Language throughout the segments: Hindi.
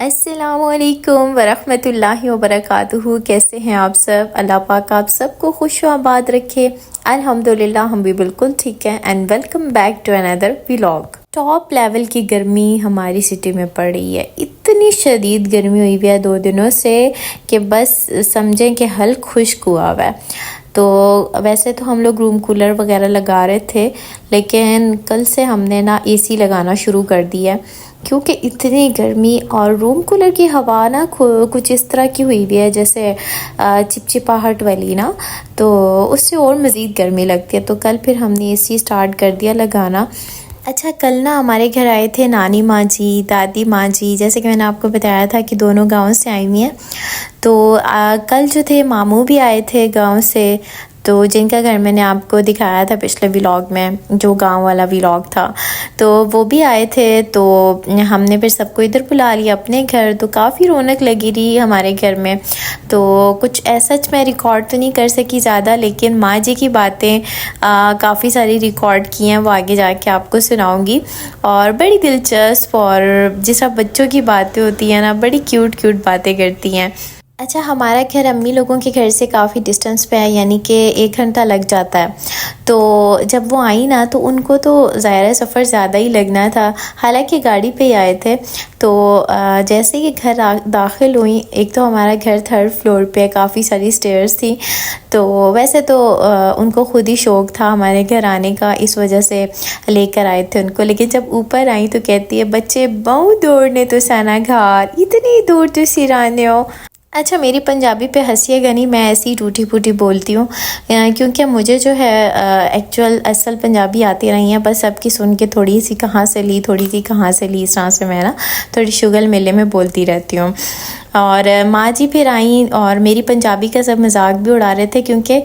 अस्सलामुअलैकुम वरहमतुल्लाहि वबरकातुहू। कैसे हैं आप सब? अल्लाह पाक आप सबको खुश आबाद रखे। अल्हम्दुलिल्लाह हम भी बिल्कुल ठीक हैं। And welcome back to another vlog. Top level की गर्मी हमारी सिटी में पड़ रही है। इतनी शदीद गर्मी हुई हुई है 2 दिनों से कि बस समझें कि हल खुश्क हुआ हुआ है। तो वैसे तो हम लोग रूम कूलर वगैरह लगा रहे थे, लेकिन कल से हमने ना एसी लगाना शुरू कर दिया है, क्योंकि इतनी गर्मी और रूम कूलर की हवा ना कुछ इस तरह की हुई भी है जैसे चिपचिपाहट वाली ना, तो उससे और मज़ीद गर्मी लगती है। तो कल फिर हमने एसी स्टार्ट कर दिया लगाना। अच्छा, कल ना हमारे घर आए थे नानी माँ जी, दादी माँ जी, जैसे कि मैंने आपको बताया था कि दोनों गांव से आई हुई हैं। तो कल जो थे मामू भी आए थे गांव से, तो जिनका घर मैंने आपको दिखाया था पिछले व्लॉग में, जो गांव वाला व्लॉग था, तो वो भी आए थे। तो हमने फिर सबको इधर बुला लिया अपने घर। तो काफ़ी रौनक लगी रही हमारे घर में। तो कुछ ऐसा मैं रिकॉर्ड तो नहीं कर सकी ज़्यादा, लेकिन माँ जी की बातें काफ़ी सारी रिकॉर्ड की हैं, वो आगे जाके आपको सुनाऊंगी। और बड़ी दिलचस्प और जिस तरह बच्चों की बातें होती हैं ना, बड़ी क्यूट क्यूट बातें करती हैं। अच्छा, हमारा घर अम्मी लोगों के घर से काफ़ी डिस्टेंस पे है, यानी कि 1 घंटा लग जाता है। तो जब वो आई ना, तो उनको तो ज़ाहिर सफ़र ज़्यादा ही लगना था, हालांकि गाड़ी पे ही आए थे। तो जैसे ही घर दाखिल हुई, एक तो हमारा घर 3rd फ्लोर पे, काफ़ी सारी स्टेयर्स थी। तो वैसे तो उनको ख़ुद ही शौक़ था हमारे घर आने का, इस वजह से लेकर आए थे उनको। लेकिन जब ऊपर आई तो कहती है, बच्चे बहुत दौड़ने तो सना घर, इतनी दूर तो सिराने हो। अच्छा, मेरी पंजाबी पे हंसिएगा नहीं, मैं ऐसी टूटी फूटी बोलती हूँ, क्योंकि मुझे जो है एक्चुअल असल पंजाबी आती नहीं है, बस सबकी सुन के थोड़ी सी कहाँ से ली, थोड़ी सी कहाँ से ली, इस तरह से मैं ना थोड़ी शुगल मेले में बोलती रहती हूँ। और माँ जी फिर आई और मेरी पंजाबी का सब मजाक भी उड़ा रहे थे, क्योंकि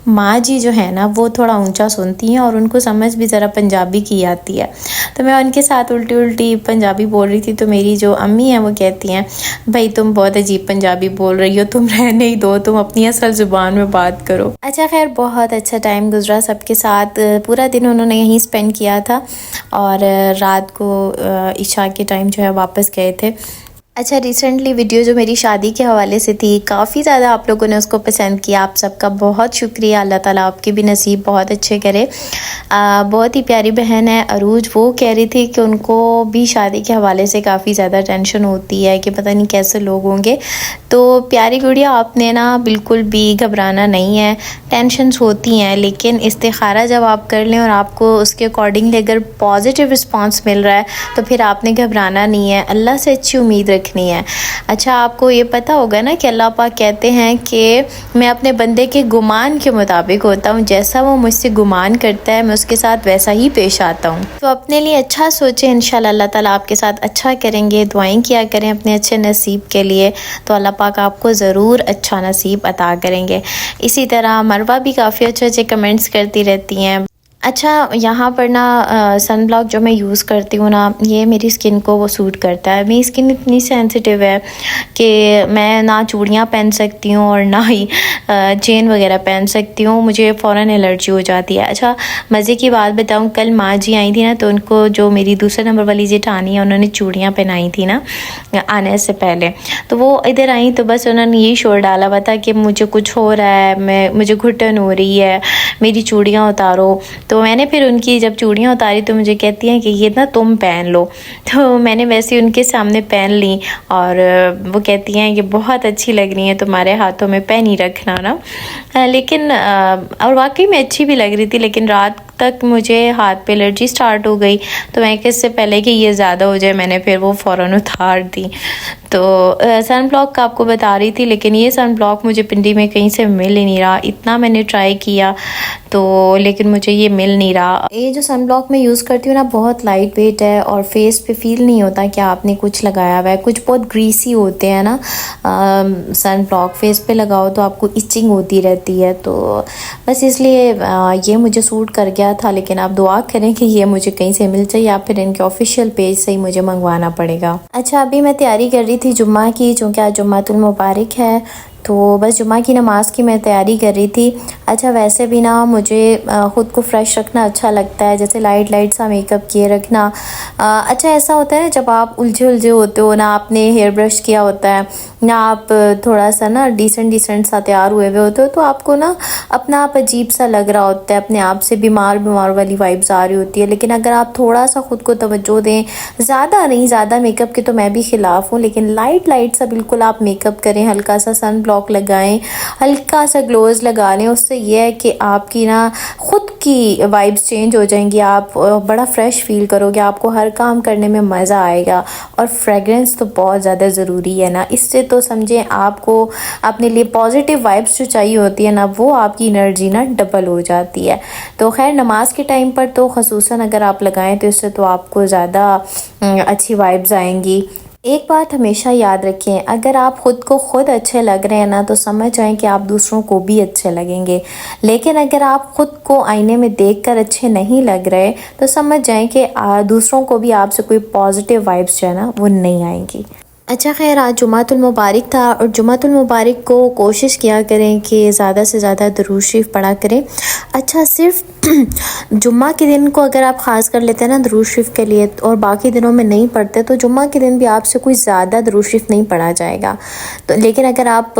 माँ जी जो है ना वो थोड़ा ऊंचा सुनती हैं और उनको समझ भी ज़रा पंजाबी की आती है। तो मैं उनके साथ उल्टी उल्टी पंजाबी बोल रही थी। तो मेरी जो अम्मी हैं वो कहती हैं, भाई तुम बहुत अजीब पंजाबी बोल रही हो, तुम रहने ही दो, तुम अपनी असल ज़ुबान में बात करो। अच्छा, खैर बहुत अच्छा टाइम गुजरा सबके साथ। पूरा दिन उन्होंने यहीं स्पेंड किया था और रात को इशा के टाइम जो है वापस गए थे। अच्छा, रिसेंटली वीडियो जो मेरी शादी के हवाले से थी, काफ़ी ज़्यादा आप लोगों ने उसको पसंद किया। आप सबका बहुत शुक्रिया। अल्लाह ताला आपके भी नसीब बहुत अच्छे करे। बहुत ही प्यारी बहन है अरूज, वो कह रही थी कि उनको भी शादी के हवाले से काफ़ी ज़्यादा टेंशन होती है कि पता नहीं कैसे लोग होंगे। तो प्यारी गुड़िया, आपने ना बिल्कुल भी घबराना नहीं है। टेंशन्स होती हैं, लेकिन इस्तिखारा जब आप कर लें और आपको उसके अकॉर्डिंगली अगर पॉजिटिव रिस्पॉन्स मिल रहा है तो फिर आपने घबराना नहीं है, अल्लाह से अच्छी उम्मीद रखनी है। अच्छा, आपको ये पता होगा ना कि अल्लाह पाक कहते हैं कि मैं अपने बंदे के गुमान के मुताबिक होता हूँ, जैसा वो मुझसे गुमान करता है मैं उसके साथ वैसा ही पेश आता हूँ। तो अपने लिए अच्छा सोचें, इंशाल्लाह अल्लाह ताला आपके साथ अच्छा करेंगे। दुआएं किया करें अपने अच्छे नसीब के लिए, तो अल्लाह पाक आपको ज़रूर अच्छा नसीब अता करेंगे। इसी तरह मरवा भी काफ़ी अच्छे अच्छे कमेंट्स करती रहती हैं। अच्छा, यहाँ पर ना सन ब्लॉक जो मैं यूज़ करती हूँ ना, ये मेरी स्किन को वो सूट करता है। मेरी स्किन इतनी सेंसिटिव है कि मैं ना चूड़ियाँ पहन सकती हूँ और ना ही चेन वगैरह पहन सकती हूँ, मुझे फ़ौरन एलर्जी हो जाती है। अच्छा, मज़े की बात बताऊँ, कल माँ जी आई थी ना, तो उनको जो मेरी दूसरे नंबर वाली जेठानी है, उन्होंने चूड़ियाँ पहनाई थी ना आने से पहले। तो वो इधर आई तो बस उन्होंने यही शोर डाला हुआ था कि मुझे कुछ हो रहा है, मुझे घुटन हो रही है, मेरी चूड़ियाँ उतारो। तो मैंने फिर उनकी जब चूड़ियाँ उतारी तो मुझे कहती हैं कि ये ना तुम पहन लो। तो मैंने वैसे ही उनके सामने पहन ली और वो कहती हैं कि बहुत अच्छी लग रही है तुम्हारे हाथों में, पहन ही रखना ना। लेकिन और वाकई में अच्छी भी लग रही थी, लेकिन रात तक मुझे हाथ पे एलर्जी स्टार्ट हो गई। तो मैं इससे पहले कि ये ज़्यादा हो जाए मैंने फिर वो फ़ौरन उतार दी। तो सन ब्लॉक का आपको बता रही थी, लेकिन ये सन ब्लॉक मुझे पिंडी में कहीं से मिल ही नहीं रहा। इतना मैंने ट्राई किया तो लेकिन मुझे ये मिल नहीं रहा। ये जो सन ब्लॉक मैं यूज़ करती हूँ ना, बहुत लाइट वेट है और फेस पे फील नहीं होता कि आपने कुछ लगाया हुआ है। कुछ बहुत ग्रीसी होते हैं ना सन ब्लॉक, फेस पे लगाओ तो आपको इचिंग होती रहती है। तो बस इसलिए ये मुझे सूट कर गया था। लेकिन आप दुआ करें कि ये मुझे कहीं से मिल जाए या फिर इनके ऑफिशियल पेज से ही मुझे मंगवाना पड़ेगा। अच्छा, अभी मैं तैयारी कर रही थी जुम्मा की, चूँकि आज जुम्मातुल मुबारक है। तो बस जुमा की नमाज़ की मैं तैयारी कर रही थी। अच्छा वैसे भी ना मुझे ख़ुद को फ्रेश रखना अच्छा लगता है, जैसे लाइट लाइट सा मेकअप किए रखना। अच्छा ऐसा होता है जब आप उलझे होते हो ना, आपने हेयर ब्रश किया होता है ना, आप थोड़ा सा ना डिसेंट सा तैयार हुए होते हो, तो आपको ना अपना आप अजीब सा लग रहा होता है, अपने आप से बीमार वाली वाइब्स आ रही होती है। लेकिन अगर आप थोड़ा सा ख़ुद को तवज्जो दें, ज़्यादा नहीं, ज़्यादा मेकअप के तो मैं भी ख़िलाफ़ हूँ, लेकिन लाइट सा बिल्कुल आप मेकअप करें, हल्का सा सन ब्लॉक लगाएं, हल्का सा ग्लोज लगा लें। उससे यह है कि आपकी ना ख़ुद की वाइब्स चेंज हो जाएंगी, आप बड़ा फ्रेश फील करोगे, आपको हर काम करने में मज़ा आएगा। और फ्रेगरेंस तो बहुत ज़्यादा ज़रूरी है ना, इससे तो समझें आपको अपने लिए पॉजिटिव वाइब्स जो चाहिए होती है ना, वो आपकी एनर्जी ना डबल हो जाती है। तो खैर नमाज के टाइम पर तो ख़ुसूसन अगर आप लगाएं तो इससे तो आपको ज़्यादा अच्छी वाइब्स आएंगी। एक बात हमेशा याद रखें, अगर आप ख़ुद को ख़ुद अच्छे लग रहे हैं ना, तो समझ जाएं कि आप दूसरों को भी अच्छे लगेंगे। लेकिन अगर आप ख़ुद को आईने में देखकर अच्छे नहीं लग रहे, तो समझ जाएं कि दूसरों को भी आपसे कोई पॉजिटिव वाइब्स जो है ना वो नहीं आएंगी। अच्छा खैर आज जुमातुल मुबारक था, और जुमातुल मुबारक को कोशिश किया करें कि ज़्यादा से ज़्यादा दुरूद शरीफ पढ़ा करें। अच्छा सिर्फ जुम्मा के दिन को अगर आप ख़ास कर लेते हैं ना दुरूद शरीफ के लिए, और बाकी दिनों में नहीं पढ़ते, तो जुम्मा के दिन भी आपसे कोई ज़्यादा दुरूद शरीफ नहीं पढ़ा जाएगा। तो लेकिन अगर आप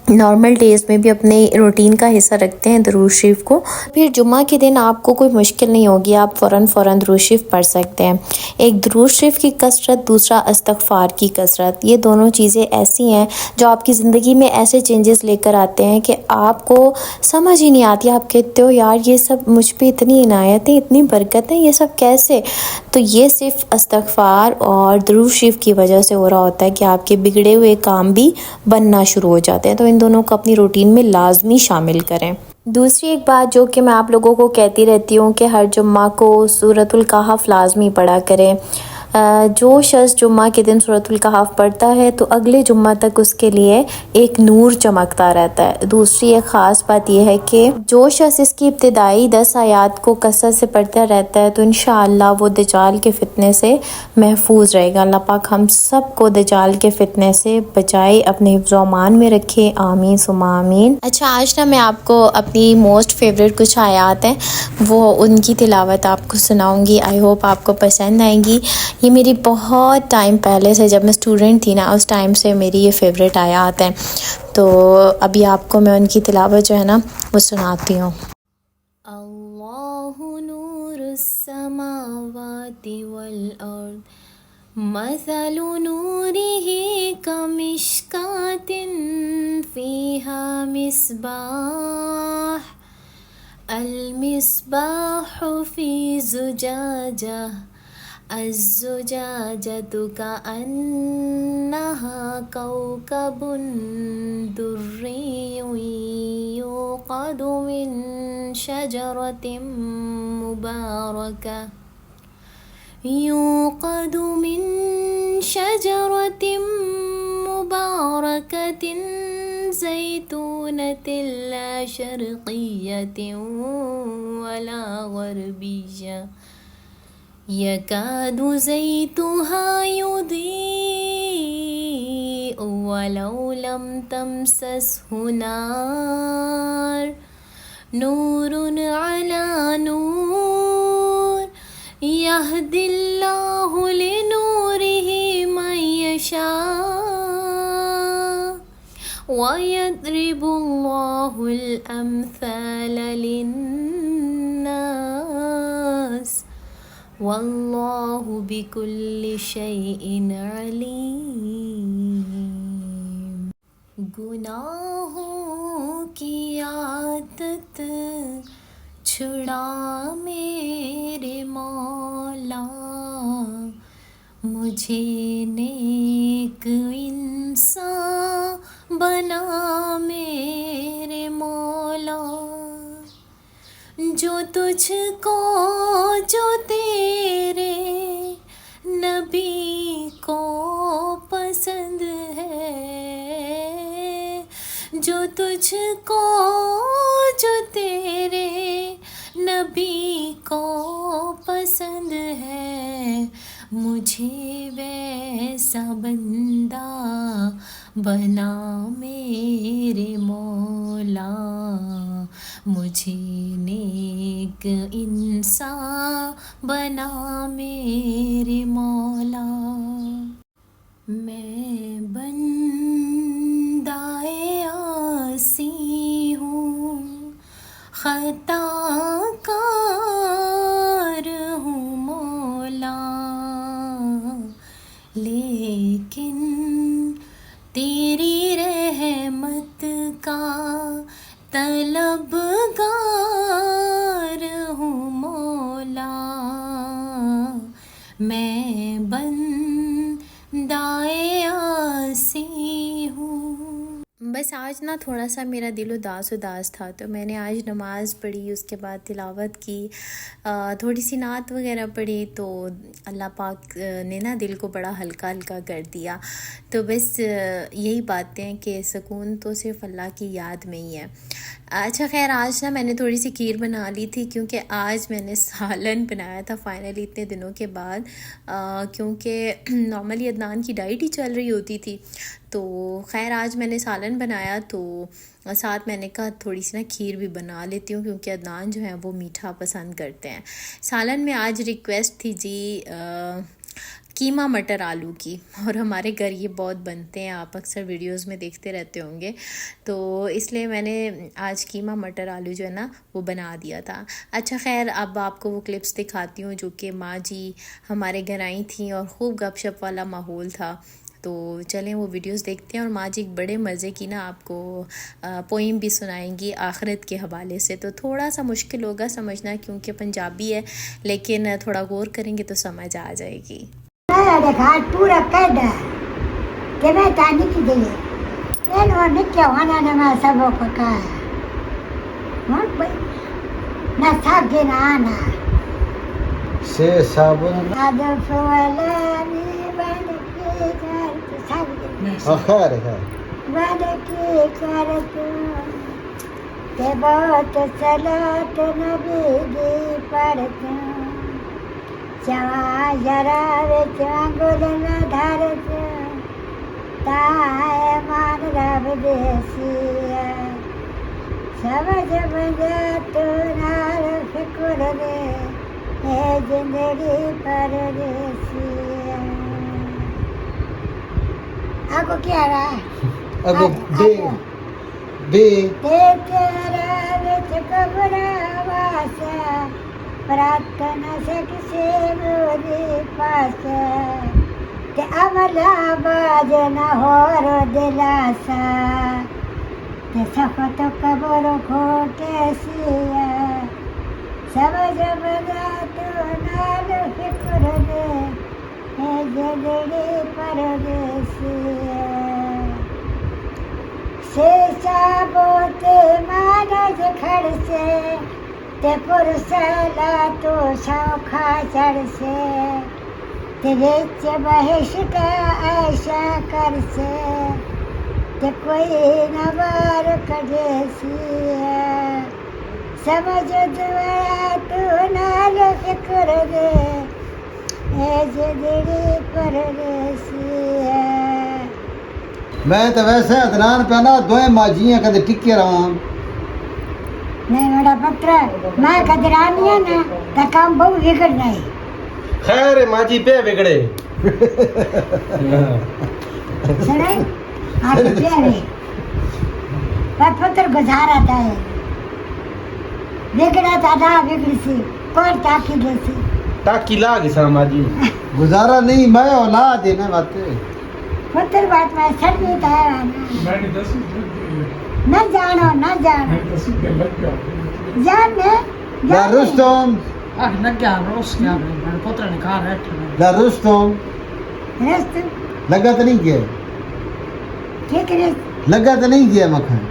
नॉर्मल डेज़ में भी अपने रूटीन का हिस्सा रखते हैं दुरूद शरीफ को, फिर जुम्मा के दिन आपको कोई मुश्किल नहीं होगी, आप फ़ौरन दुरूद शरीफ पढ़ सकते हैं। एक दुरूद शरीफ की कसरत, दूसरा इस्तग़फ़ार की कसरत, ये दोनों चीज़ें ऐसी हैं जो आपकी ज़िंदगी में ऐसे चेंजेस लेकर आते हैं कि आपको समझ ही नहीं आती। आप कहते हो यार ये सब मुझ पे इतनी इनायत है, इतनी बरकत है, ये सब कैसे? तो ये सिर्फ इस्तग़फ़ार और दुरूद शरीफ की वजह से हो रहा होता है कि आपके बिगड़े हुए काम भी बनना शुरू हो जाते हैं। तो इन दोनों को अपनी रूटीन में लाजमी शामिल करें। दूसरी एक बात जो कि मैं आप लोगों को कहती रहती हूँ कि हर जुम्मा को सूरतुल कहफ़ लाजमी पढ़ा करें। जो शख्स जुम्मा के दिन सूरतुल कहफ़ पढ़ता है तो अगले जुम्मा तक उसके लिए एक नूर चमकता रहता है। दूसरी एक ख़ास बात यह है कि जो शख्स इसकी इब्तिदाई 10 आयात को कसरत से पढ़ता रहता है तो इंशाअल्लाह वो दज्जाल के फितने से महफूज रहेगा। अल्लाह पाक हम सब को दज्जाल के फितने से बचाए, अपने हिफ्ज़-ओ-अमान में रखे, आमीन सुम्मा आमीन। अच्छा आज ना मैं आपको अपनी मोस्ट फेवरेट कुछ आयात हैं वो उनकी तिलावत आपको सुनाऊँगी। आई होप आपको पसंद आएंगी। ये मेरी बहुत टाइम पहले से, जब मैं स्टूडेंट थी ना, उस टाइम से मेरी ये फ़ेवरेट आयात हैं। तो अभी आपको मैं उनकी तिलावत जो है ना वो सुनाती हूँ। अल्लाहु नूरुस समावाति वल अर्द मसलु नूरिही कमिश्कातिन फ़ीहा मिस्बाह अल मिस्बाहु फ़ी ज़ुजाजा अज़्ज़ुजाजतु कअन्नहा कौकबुन दुर्रियुन युक़दु मिन शजरतिन मुबारकतिन ज़ैतूनतिन ला शर्क़िय्यतिन वला ग़रबिय्या यकादु ज़ैतुहा युज़ीअु वलौ लम तमससहु नार नूरुन अला नूर यहदिल्लाहु लिनूरिही मन यशा वयद्रिबुल्लाहुल अम्साल लिन्नास वल्लाहु बिकुल्लि शैइन अलीम। गुनाहों की आदत छुड़ा मेरे मौला, मुझे नेक इंसान बना मेरे मौला। जो तुझको, जो तेरे नबी को पसंद है, जो तुझको, जो तेरे नबी को पसंद है, मुझे वैसे कैसा बंदा बना मेरे मौला, मुझे नेक इंसान बना मेरे मौला। मैं बंदाए आसी हूँ, खताकार हूँ मौला, लेकिन तेरी रहमत का तलबगार हूँ मौला। मैं बंदाए आसी हूँ। बस आज ना थोड़ा सा मेरा दिल उदास था, तो मैंने आज नमाज़ पढ़ी, उसके बाद तिलावत की, थोड़ी सी नात वगैरह पढ़ी, तो अल्लाह पाक ने ना दिल को बड़ा हल्का हल्का कर दिया। तो बस यही बातें हैं कि सुकून तो सिर्फ़ अल्लाह की याद में ही है। अच्छा खैर, आज ना मैंने थोड़ी सी खीर बना ली थी, क्योंकि आज मैंने सालन बनाया था फाइनली इतने दिनों के बाद, क्योंकि नॉर्मली अदनान की डाइट ही चल रही होती थी। तो खैर आज मैंने सालन बनाया, तो साथ मैंने कहा थोड़ी सी ना खीर भी बना लेती हूँ, क्योंकि अदनान जो है वो मीठा पसंद करते हैं। सालन में आज रिक्वेस्ट थी जी कीमा मटर आलू की, और हमारे घर ये बहुत बनते हैं, आप अक्सर वीडियोस में देखते रहते होंगे, तो इसलिए मैंने आज कीमा मटर आलू जो है ना वो बना दिया था। अच्छा खैर, अब आपको वो क्लिप्स दिखाती हूँ जो कि माँ जी हमारे घर आई थी और ख़ूब गपशप वाला माहौल था। तो चलें वो वीडियोस देखते हैं, और माँ जी एक बड़े मज़े की ना आपको पोइम भी सुनाएंगी आखिरत के हवाले से। तो थोड़ा सा मुश्किल होगा समझना, क्योंकि पंजाबी है, लेकिन थोड़ा गौर करेंगे तो समझ आ जाएगी। पूरा कैड के मैं तानी की दे एनो निक्या वाना ना मा सबो का ना सागे ना आना से साबुन आदो फवाला नी बंद के कर सागे आखिर है बंद के कर ते बहुत सलात नबी दी पढ़ता चवा जरा विच अंगुल न धरत ताए मान रब देसिया समझ बंदा तू नाल फिक्र दे ए जिंदगी परदेसिया। आपको क्या रहा है? अगो बे बे ते तेरा विच कब्र वासा प्रार्थना से मोरे पास ते अमला बाजन होर दिलासा ते सफत कबर खोटे सिया समझ बजा तो नाल फिक्र दे हे जगड़ी परदेसिया शेषा बोते मानज खड़ से ते पुरसला तो सौखा चढ़ से ते बेच बहिष्ट ऐसा कर से ते कोई नवार कढ़े सिया समझ दुआ तू नाल फिक्र दे ए जिंदगी परदेसिया। मैं तो वैसे अदनान पहना दोए माजियां कदे टिके रहा नहीं मेरा पुत्र मैं कदरानी है ना तो काम बहुत बिगड़ जाए। खैर माजी पे बिगड़े सुनाई आप प्यारे पर पुत्र गुजारा था बिगड़ा था ना बिगड़ी सी कौन ताकी जैसी टाकी लाग सा माजी गुजारा नहीं मैं औलाद है ना बातें पुत्र बात में सर भी था न जानो जानने ला रुस्तम न क्या रोस क्या मेरे पुत्र ने कहा है ला रुस्तम रस्त लगा तो नहीं किया ठीक रस्त लगा तो नहीं किया मखन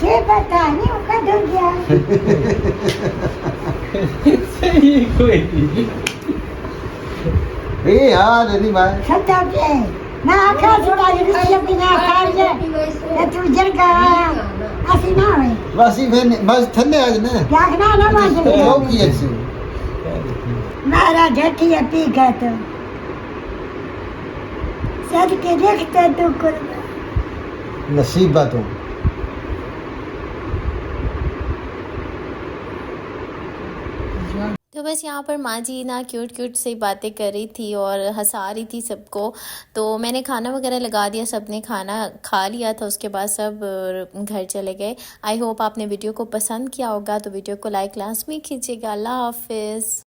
के पता नहीं उनका दो गया सही कोई ए यार नहीं भाई सत्ता पे मैं आखा छोड़ा ये बिना कार्य ये तू जर का ऐसी ना है बस ही फिर बस थन्ने आज ना क्या ना मार हो की ऐसे मारा झटी पी का तो चल के देखते तू कर नसीबा तू तो बस यहाँ पर माँ जी ना क्यूट क्यूट से बातें कर रही थी और हंसा रही थी सबको। तो मैंने खाना वगैरह लगा दिया, सबने खाना खा लिया था, उसके बाद सब घर चले गए। आई होप आपने वीडियो को पसंद किया होगा, तो वीडियो को लाइक लाजमी कीजिएगा। अल्लाह हाफिज़।